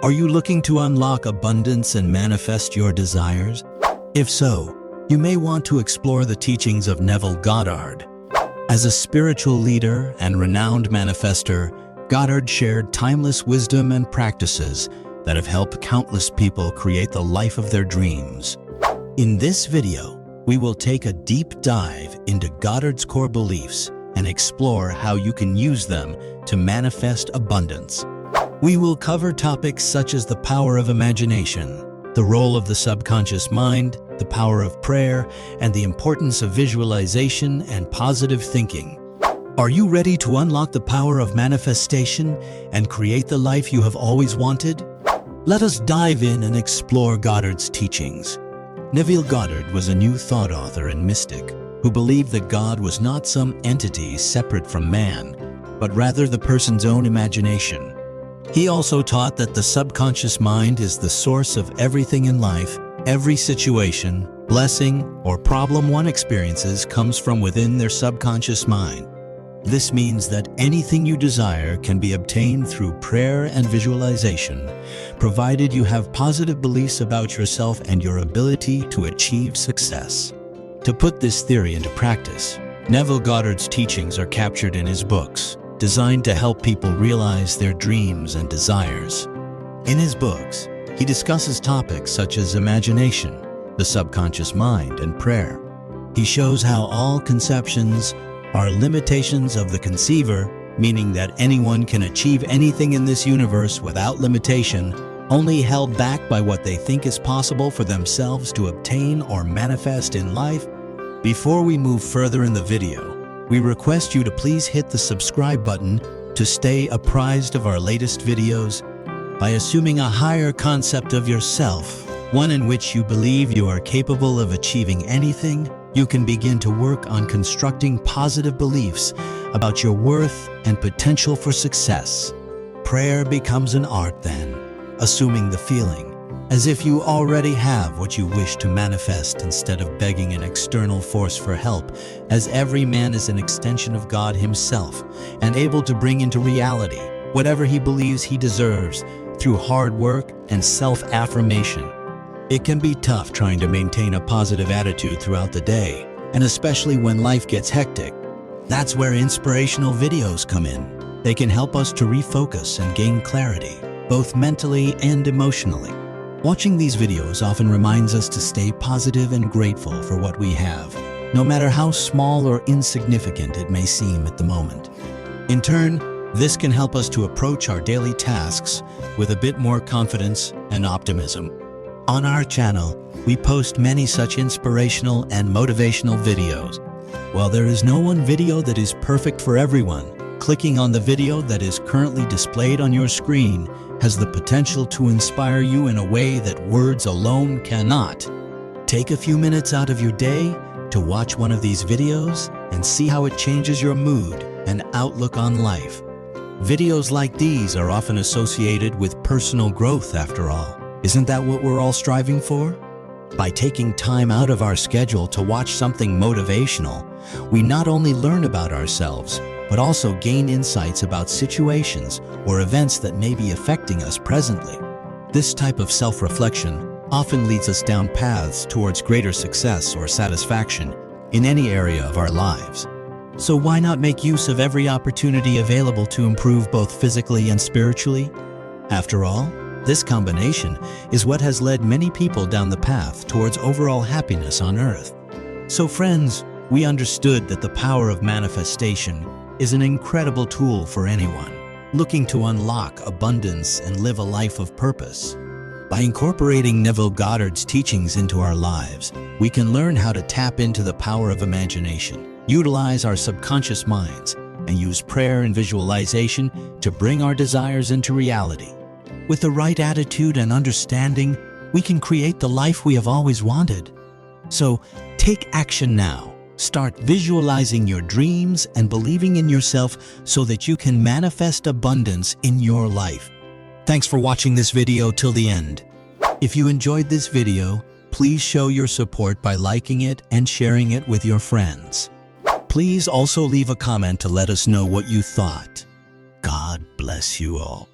Are you looking to unlock abundance and manifest your desires? If so, you may want to explore the teachings of Neville Goddard. As a spiritual leader and renowned manifestor, Goddard shared timeless wisdom and practices that have helped countless people create the life of their dreams. In this video, we will take a deep dive into Goddard's core beliefs and explore how you can use them to manifest abundance. We will cover topics such as the power of imagination, the role of the subconscious mind, the power of prayer, and the importance of visualization and positive thinking. Are you ready to unlock the power of manifestation and create the life you have always wanted? Let us dive in and explore Goddard's teachings. Neville Goddard was a New Thought author and mystic who believed that God was not some entity separate from man, but rather the person's own imagination. He also taught that the subconscious mind is the source of everything in life. Every situation, blessing, or problem one experiences comes from within their subconscious mind. This means that anything you desire can be obtained through prayer and visualization, provided you have positive beliefs about yourself and your ability to achieve success. To put this theory into practice, Neville Goddard's teachings are captured in his books, designed to help people realize their dreams and desires. In his books, he discusses topics such as imagination, the subconscious mind, and prayer. He shows how all conceptions are limitations of the conceiver, meaning that anyone can achieve anything in this universe without limitation, only held back by what they think is possible for themselves to obtain or manifest in life. Before we move further in the video, we request you to please hit the subscribe button to stay apprised of our latest videos. By assuming a higher concept of yourself, one in which you believe you are capable of achieving anything, you can begin to work on constructing positive beliefs about your worth and potential for success. Prayer becomes an art then, assuming the feeling, as if you already have what you wish to manifest instead of begging an external force for help, as every man is an extension of God himself and able to bring into reality whatever he believes he deserves through hard work and self-affirmation. It can be tough trying to maintain a positive attitude throughout the day, and especially when life gets hectic. That's where inspirational videos come in. They can help us to refocus and gain clarity, both mentally and emotionally. Watching these videos often reminds us to stay positive and grateful for what we have, no matter how small or insignificant it may seem at the moment. In turn, this can help us to approach our daily tasks with a bit more confidence and optimism. On our channel, we post many such inspirational and motivational videos. While there is no one video that is perfect for everyone, clicking on the video that is currently displayed on your screen has the potential to inspire you in a way that words alone cannot. Take a few minutes out of your day to watch one of these videos and see how it changes your mood and outlook on life. Videos like these are often associated with personal growth after all. Isn't that what we're all striving for? By taking time out of our schedule to watch something motivational, we not only learn about ourselves, but also gain insights about situations or events that may be affecting us presently. This type of self-reflection often leads us down paths towards greater success or satisfaction in any area of our lives. So why not make use of every opportunity available to improve both physically and spiritually? After all, this combination is what has led many people down the path towards overall happiness on Earth. So friends, we understood that the power of manifestation is an incredible tool for anyone looking to unlock abundance and live a life of purpose. By incorporating Neville Goddard's teachings into our lives, we can learn how to tap into the power of imagination, utilize our subconscious minds, and use prayer and visualization to bring our desires into reality. With the right attitude and understanding, we can create the life we have always wanted. So, take action now. Start visualizing your dreams and believing in yourself so that you can manifest abundance in your life. Thanks for watching this video till the end. If you enjoyed this video, please show your support by liking it and sharing it with your friends. Please also leave a comment to let us know what you thought. God bless you all.